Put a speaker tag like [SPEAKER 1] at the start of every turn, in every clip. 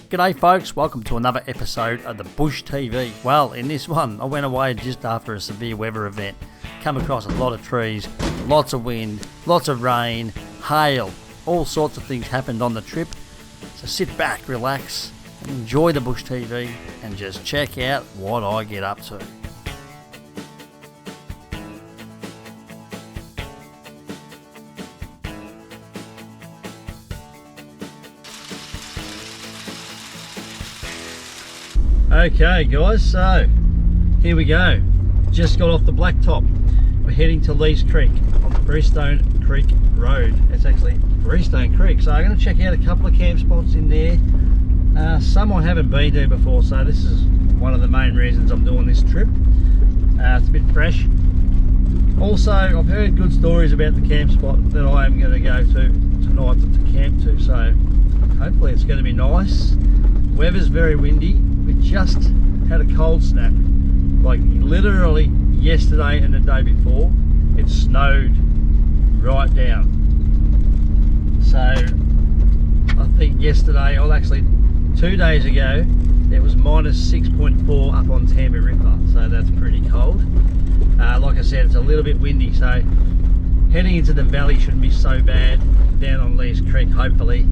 [SPEAKER 1] G'day folks, welcome to another episode of the Bush TV. Well, in this one, I went away just after a severe weather event. Come across a lot of trees, lots of wind, lots of rain, hail, all sorts of things happened on the trip. So sit back, relax, and enjoy the Bush TV and just check out what I get up to. Okay guys, so here we go. Just got off the blacktop. We're heading to Lees Creek on the Freestone Creek Road. It's actually Freestone Creek. So I'm going to check out a couple of camp spots in there. Some I haven't been to before, so this is one of the main reasons I'm doing this trip. It's a bit fresh. Also, I've heard good stories about the camp spot that I am going to go to tonight to camp to. So hopefully it's going to be nice. Weather's very windy. We just had a cold snap, like literally yesterday and the day before. It snowed right down. So I think yesterday, or actually 2 days ago, it was minus 6.4 up on Tambarippa, so that's pretty cold. Like I said, it's a little bit windy, so heading into the valley shouldn't be so bad. Down on Lees Creek, hopefully.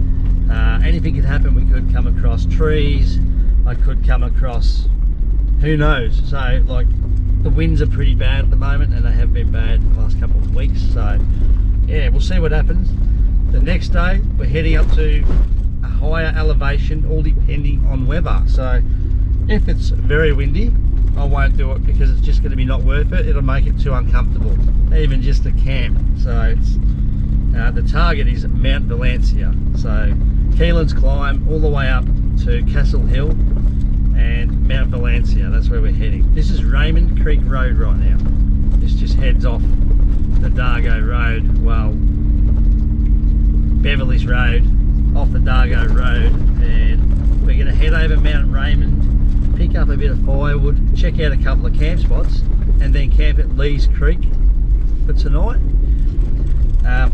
[SPEAKER 1] Anything could happen. We could come across trees. I could come across, who knows. So like the winds are pretty bad at the moment, and they have been bad the last couple of weeks. So yeah, we'll see what happens. The next day we're heading up to a higher elevation, all depending on weather. So if it's very windy, I won't do it because it's just going to be not worth it. It'll make it too uncomfortable, even just to camp. So it's the target is Mount Valencia. So Keelan's climb all the way up to Castle Hill and Mount Valencia. That's where we're heading. This is Raymond Creek Road right now. This just heads off the Dargo Road, well, Beverly's Road, off the Dargo Road, and we're going to head over Mount Raymond, pick up a bit of firewood, check out a couple of camp spots, and then camp at Lees Creek for tonight.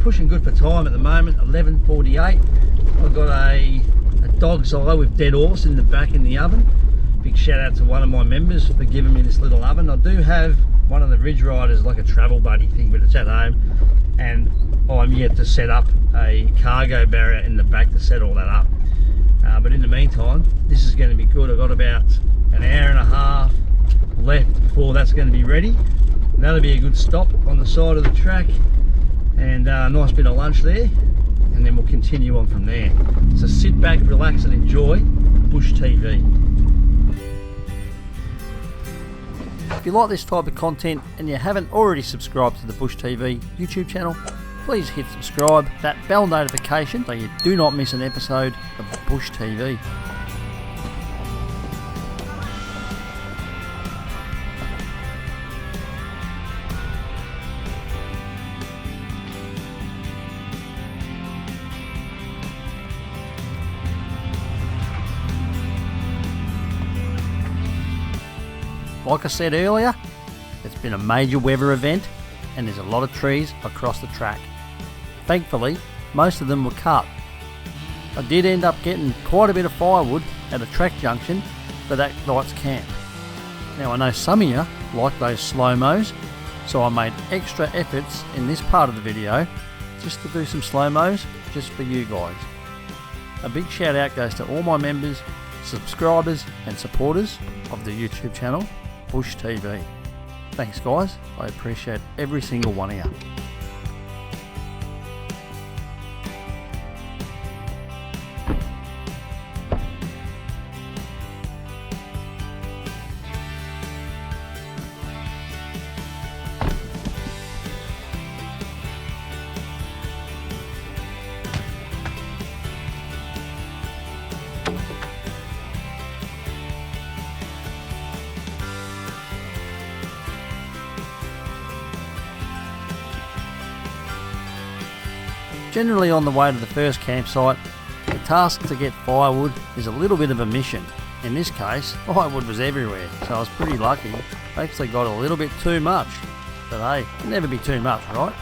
[SPEAKER 1] Pushing good for time at the moment, 11:48. I've got a dog's eye with dead horse in the back in the oven. Big shout out to one of my members for giving me this little oven. I do have one of the Ridge Riders, like a travel buddy thing, but it's at home, and I'm yet to set up a cargo barrier in the back to set all that up. But in the meantime, this is going to be good. I've got about an hour and a half left before that's going to be ready. And that'll be a good stop on the side of the track, and a nice bit of lunch there, and then we'll continue on from there. So sit back, relax and enjoy Bush TV. If you like this type of content and you haven't already subscribed to the Bush TV YouTube channel, please hit subscribe, that bell notification so you do not miss an episode of Bush TV. Like I said earlier, it's been a major weather event and there's a lot of trees across the track. Thankfully, most of them were cut. I did end up getting quite a bit of firewood at a track junction for that night's camp. Now I know some of you like those slow-mos, so I made extra efforts in this part of the video just to do some slow-mos just for you guys. A big shout out goes to all my members, subscribers and supporters of the YouTube channel Bush TV. Thanks guys, I appreciate every single one of you. Generally on the way to the first campsite, the task to get firewood is a little bit of a mission. In this case, firewood was everywhere, so I was pretty lucky. I actually got a little bit too much, but hey, it'll never be too much, right?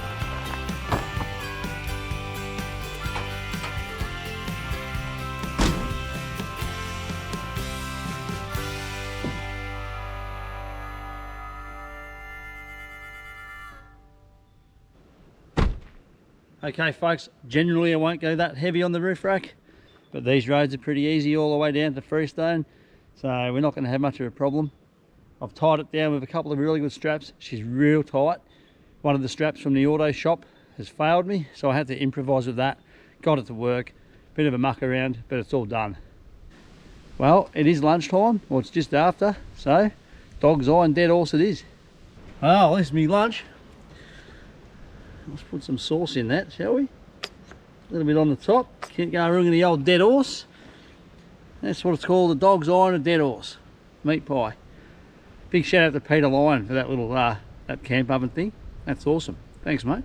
[SPEAKER 1] Okay folks, generally I won't go that heavy on the roof rack, but these roads are pretty easy all the way down to Freestone, so we're not going to have much of a problem. I've tied it down with a couple of really good straps. She's real tight. One of the straps from the auto shop has failed me, so I had to improvise with that. Got it to work. Bit of a muck around, but it's all done. Well, it is lunchtime, or it's just after, so dog's eye and dead horse it is. Well, this is me lunch. Let's put some sauce in that, shall we? A little bit on the top. Can't go wrong with the old dead horse. That's what it's called, a dog's eye and a dead horse. Meat pie. Big shout out to Peter Lyon for that little that camp oven thing. That's awesome. Thanks, mate.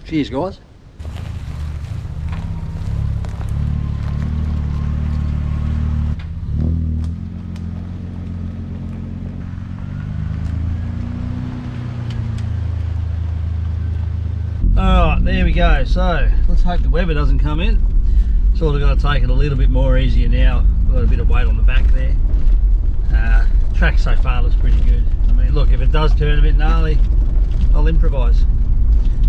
[SPEAKER 1] Cheers, guys. Alright, there we go. So let's hope the weather doesn't come in. Sort of got to take it a little bit more easier now. Got a bit of weight on the back there. Track so far looks pretty good. I mean, look, if it does turn a bit gnarly, I'll improvise.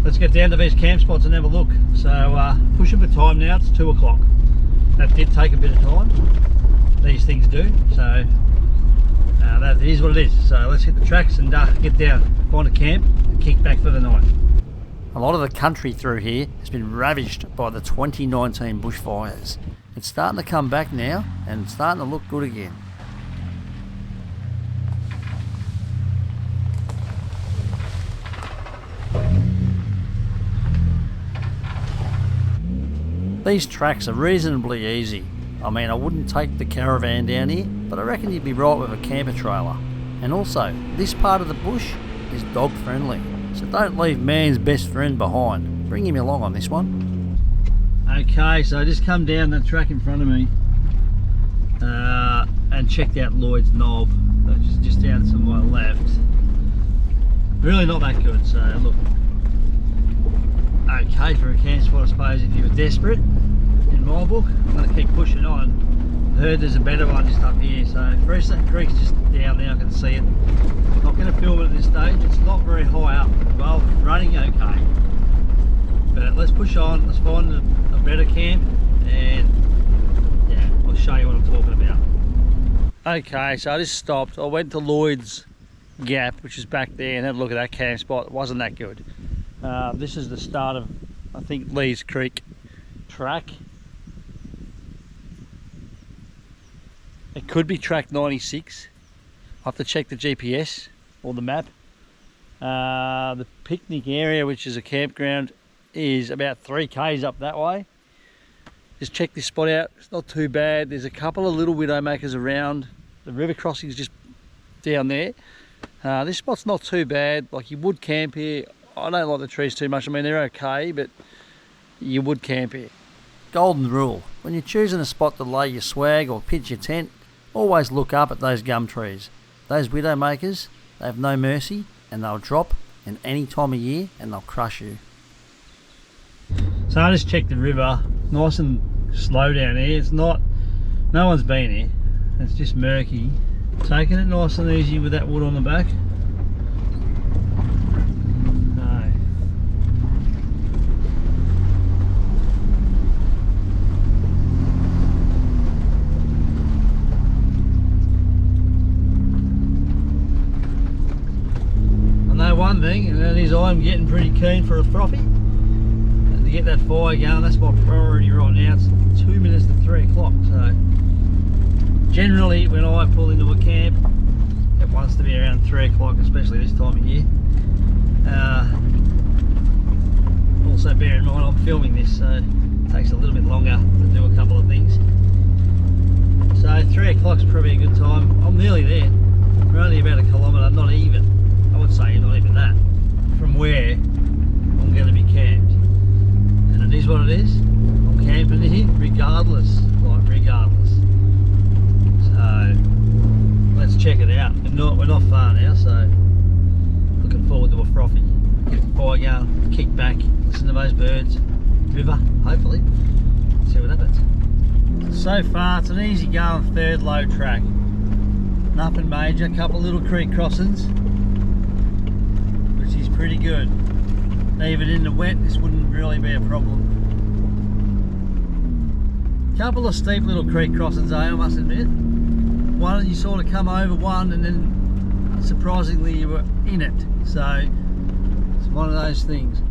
[SPEAKER 1] Let's get down to these camp spots and have a look. So pushing for time now, it's 2 o'clock. That did take a bit of time. These things do. So that is what it is. So let's hit the tracks and get down, find a camp and kick back for the night. A lot of the country through here has been ravaged by the 2019 bushfires. It's starting to come back now and it's starting to look good again. These tracks are reasonably easy. I mean, I wouldn't take the caravan down here, but I reckon you'd be right with a camper trailer. And also, this part of the bush is dog friendly. So don't leave man's best friend behind. Bring him along on this one. Okay, so I just come down that track in front of me and checked out Lloyd's Knob, which is just down to my left. Really not that good, so look. Okay for a camp spot, I suppose, if you were desperate, in my book. I'm going to keep pushing on. I heard there's a better one just up here, so Freestone Creek's just down there, I can see it. Not going to film it at this stage, it's not very high up. Well, running okay. But let's push on, let's find a better camp, and yeah, I'll show you what I'm talking about. Okay, so I just stopped. I went to Lloyd's Gap, which is back there, and had a look at that camp spot. It wasn't that good. This is the start of, I think, Lees Creek track. It could be track 96. I'll have to check the GPS or the map. The picnic area, which is a campground, is about 3 k's up that way. Just check this spot out. It's not too bad. There's a couple of little widowmakers around. The river crossing is just down there. This spot's not too bad. Like, you would camp here. I don't like the trees too much. I mean, they're okay, but you would camp here. Golden rule: when you're choosing a spot to lay your swag or pitch your tent, always look up at those gum trees. Those widowmakers, they have no mercy, and they'll drop in any time of year and they'll crush you. So I just checked the river, nice and slow down here. It's not, no one's been here, it's just murky. Taking it nice and easy with that wood on the back. One thing, and that is I'm getting pretty keen for a frothy, and to get that fire going, that's my priority right now. It's 2 minutes to 3 o'clock, so generally when I pull into a camp it wants to be around 3 o'clock, especially this time of year. Also bear in mind I'm filming this, so it takes a little bit longer to do a couple of things. So 3 o'clock's probably a good time. I'm nearly there. We're only about a kilometre, not even. I would say not even that, from where I'm going to be camped. And it is what it is. I'm camping here regardless, like regardless. So let's check it out. We're not far now, so looking forward to a frothy. Get the fire going, kick back, listen to those birds, river, hopefully. See what happens. So far it's an easy going third low track. Nothing major, a couple of little creek crossings. pretty good. Even in the wet, this wouldn't really be a problem. Couple of steep little creek crossings though, I must admit. One, you sort of come over one and then surprisingly you were in it. So it's one of those things.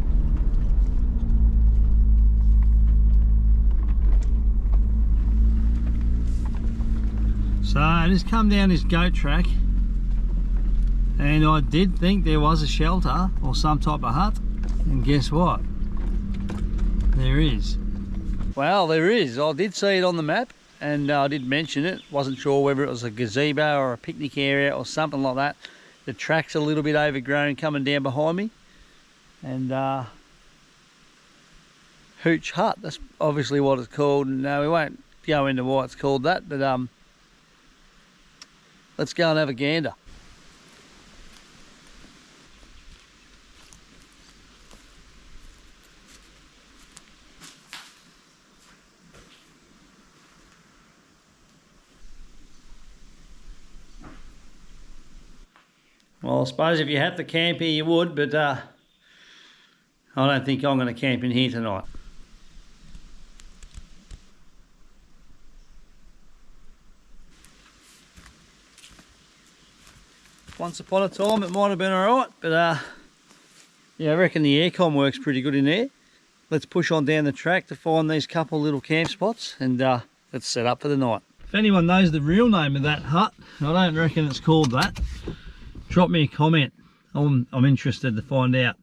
[SPEAKER 1] So I just come down this goat track and I did think there was a shelter or some type of hut, and guess what? There is. Well, there is. I did see it on the map and I did mention it. Wasn't sure whether it was a gazebo or a picnic area or something like that. The track's a little bit overgrown coming down behind me. And Hooch Hut, that's obviously what it's called. No, we won't go into why it's called that, but let's go and have a gander. Well, I suppose if you had to camp here you would, but I don't think I'm going to camp in here tonight. Once upon a time it might have been alright, but yeah, I reckon the aircon works pretty good in there. Let's push on down the track to find these couple little camp spots and let's set up for the night. If anyone knows the real name of that hut, I don't reckon it's called that, drop me a comment. I'm interested to find out.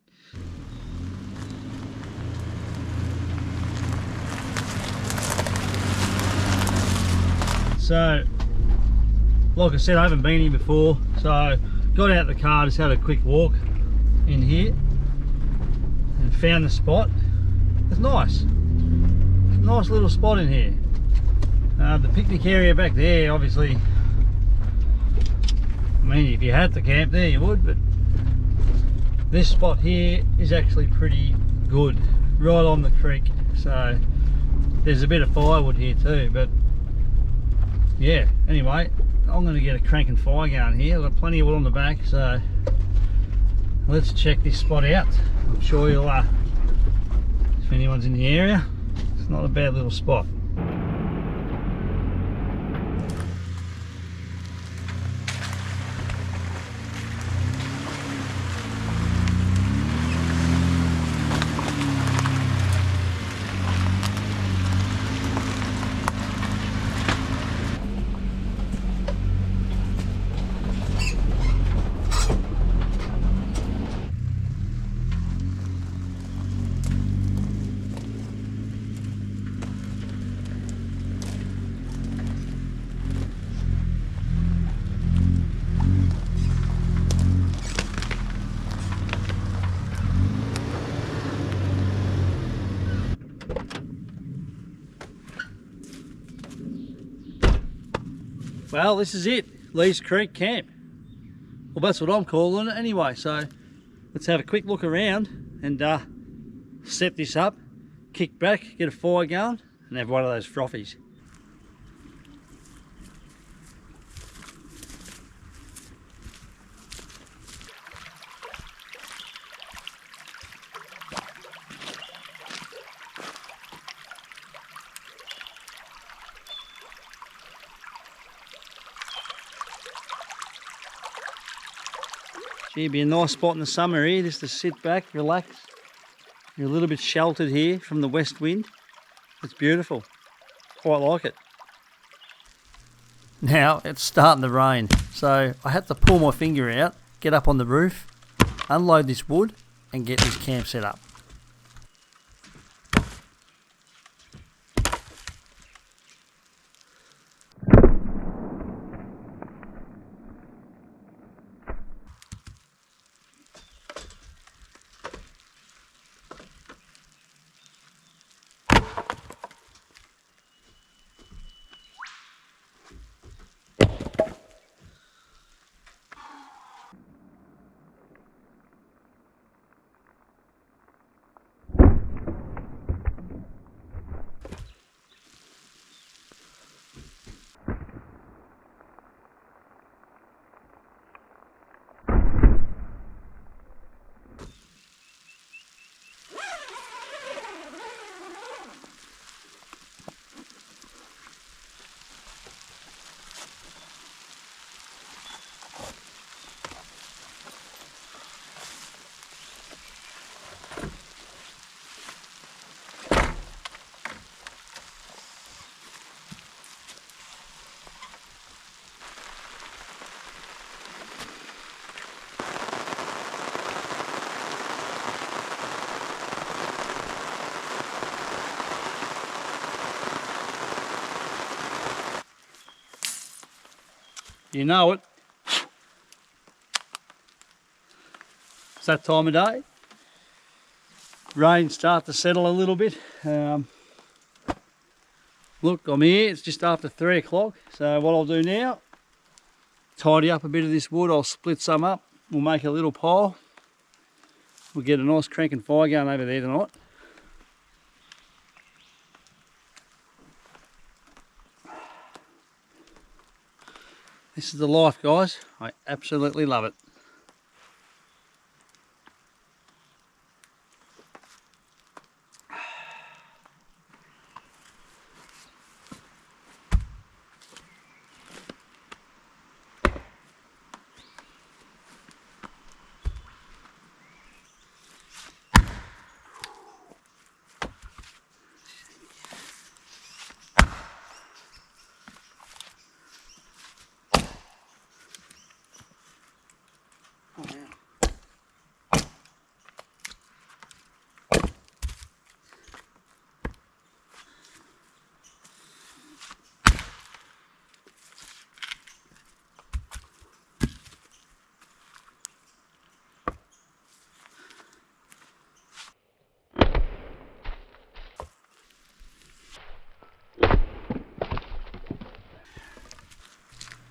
[SPEAKER 1] So, like I said, I haven't been here before, so got out the car, just had a quick walk in here and found the spot. It's nice. It's a nice little spot in here. The picnic area back there, obviously, I mean, if you had to camp there you would, but this spot here is actually pretty good, right on the creek. So there's a bit of firewood here too, but yeah, anyway, I'm going to get a cranking fire going here. I've got plenty of wood on the back, so let's check this spot out. I'm sure you'll, if anyone's in the area, it's not a bad little spot. Well, this is it, Lees Creek Camp. Well, that's what I'm calling it anyway, so let's have a quick look around and set this up, kick back, get a fire going and have one of those frothies. Gee, it'd be a nice spot in the summer here, just to sit back, relax. You're a little bit sheltered here from the west wind. It's beautiful. Quite like it. Now, it's starting to rain, so I had to pull my finger out, get up on the roof, unload this wood, and get this camp set up. You know it. It's that time of day. Rain start to settle a little bit. Look, I'm here, it's just after 3 o'clock. So what I'll do now, tidy up a bit of this wood. I'll split some up. We'll make a little pile. We'll get a nice cranking fire going over there tonight. This is the life, guys. I absolutely love it.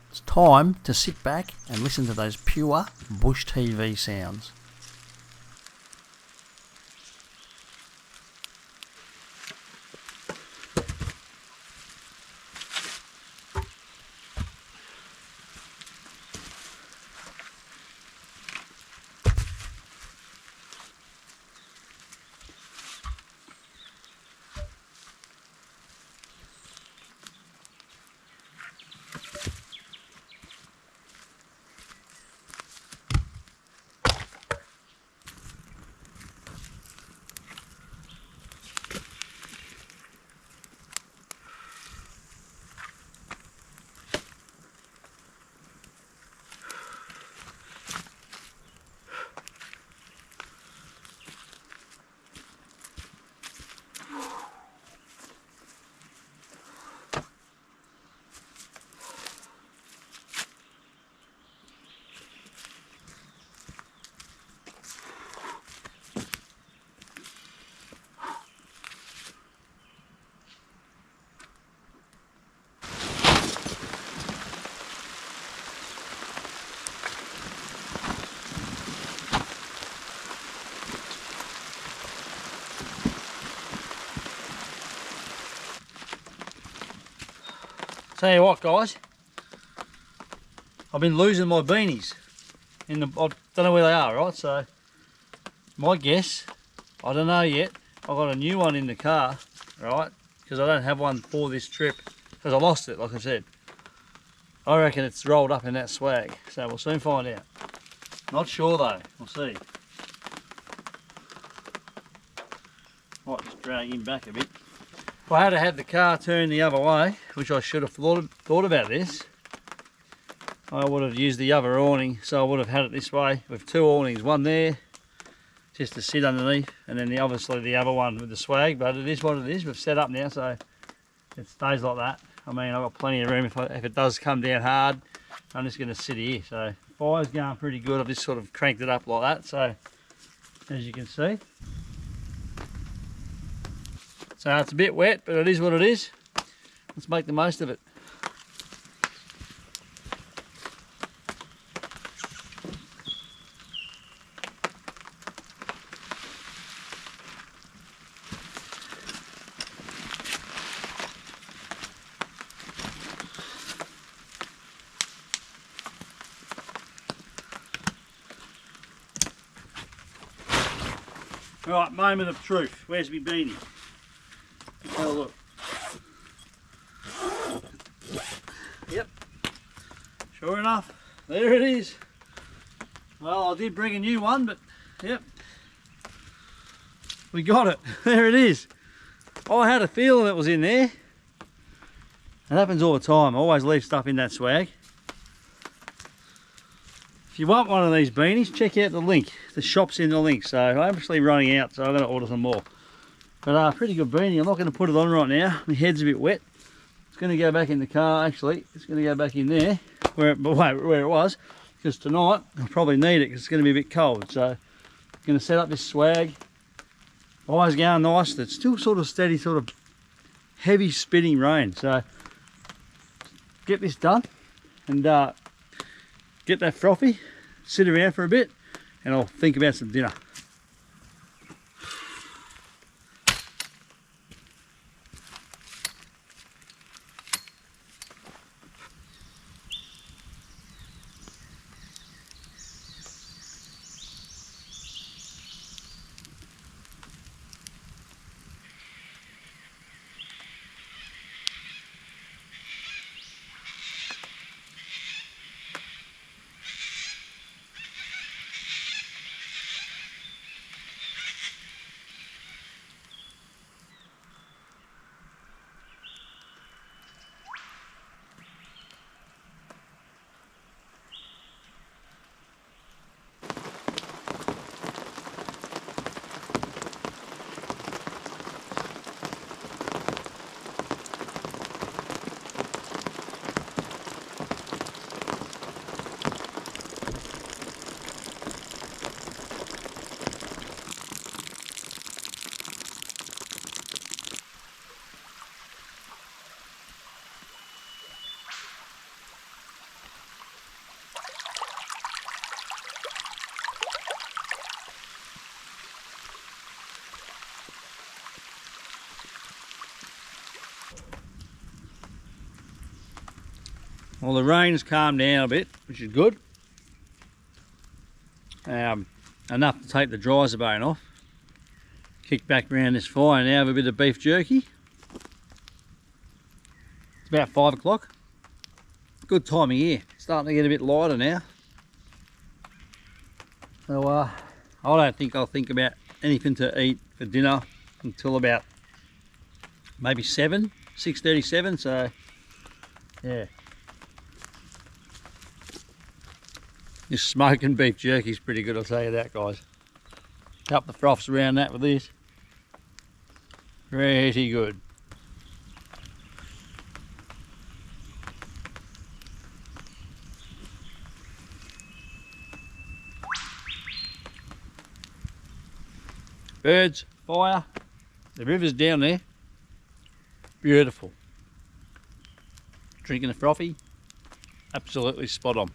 [SPEAKER 1] It's time to sit back and listen to those pure bush TV sounds. Tell you what, guys, I've been losing my beanies. I don't know where they are, right? So my guess, I don't know yet. I've got a new one in the car, right? Because I don't have one for this trip because I lost it, like I said. I reckon it's rolled up in that swag, so we'll soon find out. Not sure though, we'll see. Might just drag him back a bit. If I had had the car turned the other way, which I should have thought about this, I would have used the other awning, so I would have had it this way with two awnings, one there just to sit underneath, and then obviously the other one with the swag. But it is what it is. We've set up now, so it stays like that. I mean, I've got plenty of room if it does come down hard. I'm just going to sit here. So fire's going pretty good. I've just sort of cranked it up like that, so as you can see. So it's a bit wet, but it is what it is. Let's make the most of it. Right, moment of truth. Where's my beanie? Have a look. Yep. Sure enough, there it is. Well, I did bring a new one, but yep. We got it. There it is. I had a feeling it was in there. It happens all the time. I always leave stuff in that swag. If you want one of these beanies, check out the link. The shop's in the link. So I'm actually running out, so I'm going to order some more. But pretty good beanie. I'm not going to put it on right now. My head's a bit wet. It's going to go back in the car, actually. It's going to go back in there. where it was, because tonight I'll probably need it because it's going to be a bit cold. So I'm going to set up this swag. Fire's going nice. It's still sort of steady, sort of heavy spinning rain. So get this done and get that frothy, sit around for a bit, and I'll think about some dinner. Well, the rain's calmed down a bit, which is good. Enough to take the dryzer bone off. Kick back around this fire now with a bit of beef jerky. It's about 5 o'clock. Good time of year. Starting to get a bit lighter now. So I don't think I'll think about anything to eat for dinner until about maybe 6:37. So yeah. This smoking beef jerky is pretty good, I'll tell you that, guys. Up the froths around that with this. Pretty good. Birds, fire, the river's down there. Beautiful. Drinking a frothy, absolutely spot on.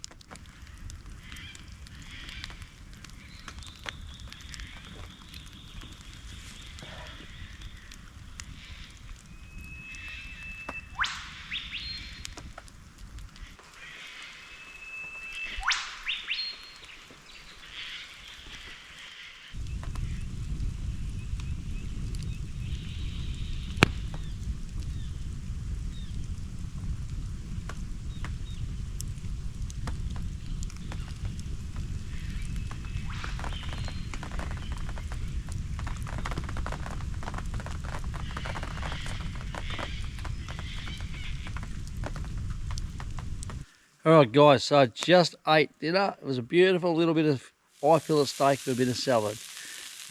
[SPEAKER 1] Alright guys, so I just ate dinner. It was a beautiful little bit of eye fillet steak with a bit of salad.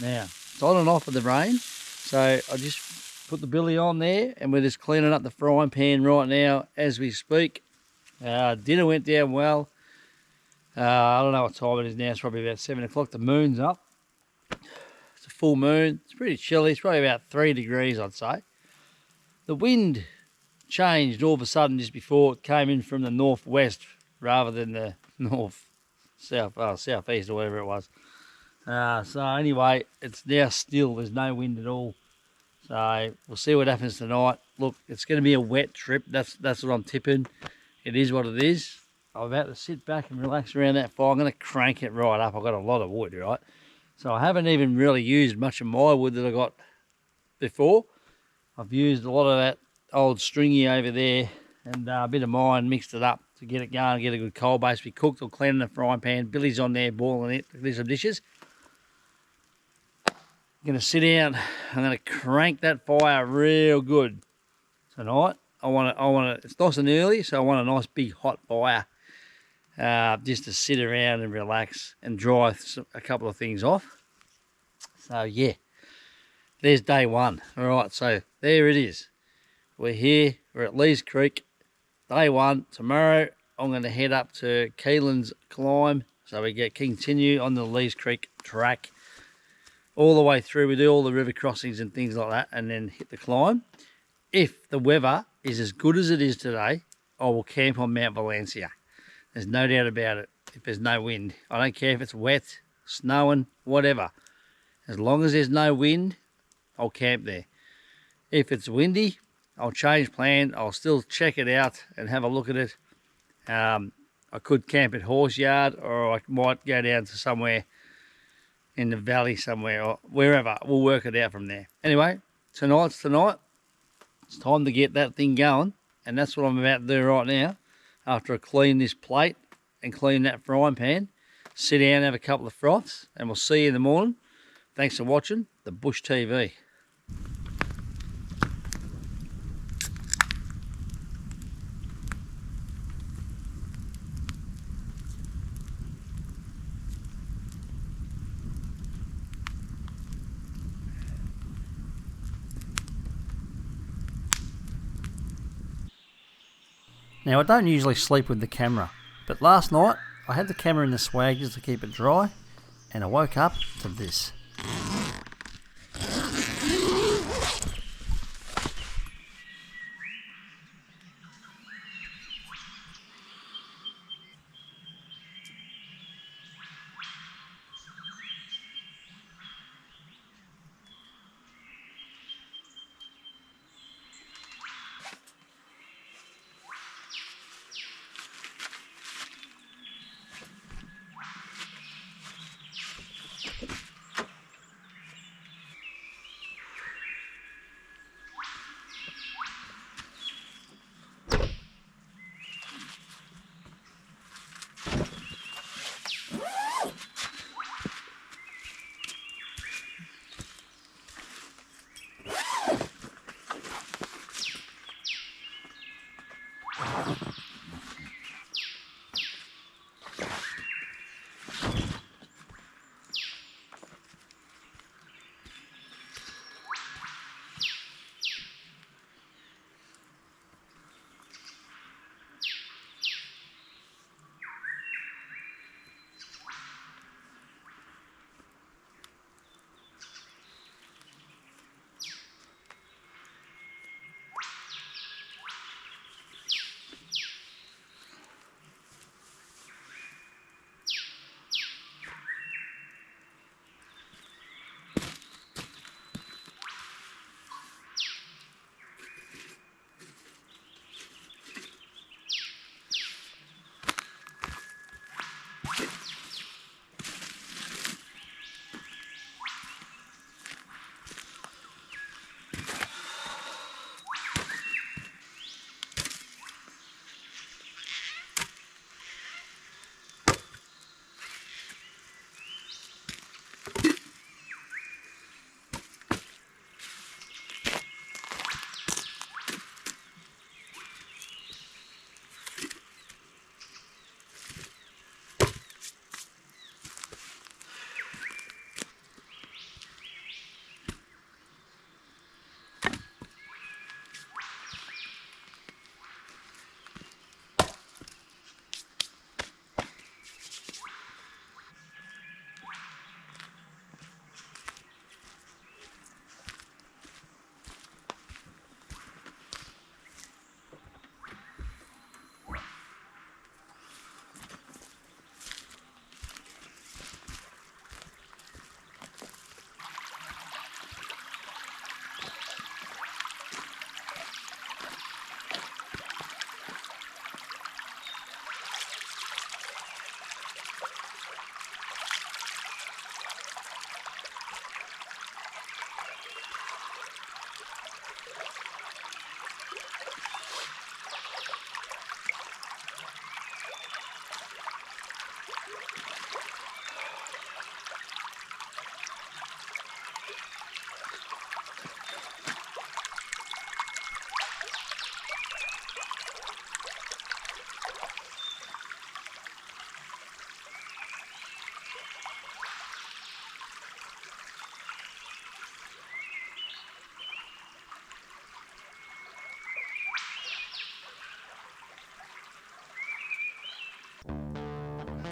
[SPEAKER 1] Now, it's on and off with the rain, so I just put the billy on there and we're just cleaning up the frying pan right now as we speak. Dinner went down well. I don't know what time it is now, it's probably about 7 o'clock. The moon's up. It's a full moon. It's pretty chilly, it's probably about 3 degrees I'd say. The wind changed all of a sudden just before it came in from the northwest rather than the southeast or whatever it was. So anyway, it's now still, there's no wind at all. So we'll see what happens tonight. Look, it's going to be a wet trip. That's what I'm tipping. It is what it is. I'm about to sit back and relax around that fire. I'm going to crank it right up. I've got a lot of wood, right? So I haven't even really used much of my wood that I got before. I've used a lot of that old stringy over there and a bit of mine, mixed it up to get it going, get a good coal base. We cooked or cleaned in the frying pan. Billy's on there boiling it. There's some dishes. I'm going to sit down. I'm going to crank that fire real good tonight. I want to. It's nice and early, so I want a nice big hot fire, just to sit around and relax and dry a couple of things off. So yeah, there's day one. All right, so there it is. We're here. We're at Lees Creek. Day one. Tomorrow I'm going to head up to Keelan's Climb, so we continue on the Lees Creek track all the way through. We do all the river crossings and things like that, and then hit the climb. If the weather is as good as it is today, I will camp on Mount Valencia. There's no doubt about it. If there's no wind, I don't care if it's wet, snowing, whatever. As long as there's no wind, I'll camp there. If it's windy, I'll change plan. I'll still check it out and have a look at it. I could camp at Horse Yard, or I might go down to somewhere in the valley somewhere, or wherever. We'll work it out from there. Anyway, tonight's tonight. It's time to get that thing going, and that's what I'm about to do right now. After I clean this plate and clean that frying pan, sit down and have a couple of froths, and we'll see you in the morning. Thanks for watching the Bush TV. Now, I don't usually sleep with the camera, but last night I had the camera in the swag just to keep it dry, and I woke up to this.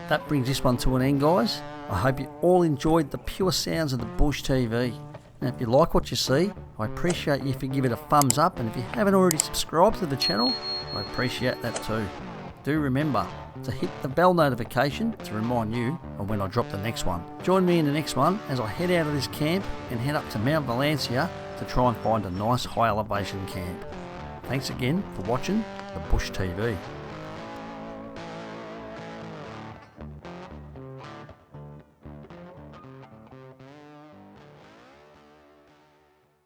[SPEAKER 1] that brings this one to an end, guys. I hope you all enjoyed the pure sounds of the Bush TV. Now, if you like what you see, I appreciate you if you give it a thumbs up, and if you haven't already subscribed to the channel, I appreciate that too. Do remember to hit the bell notification to remind you of when I drop the next one. Join me in the next one as I head out of this camp and head up to Mount Valencia to try and find a nice high elevation camp. Thanks again for watching the Bush TV.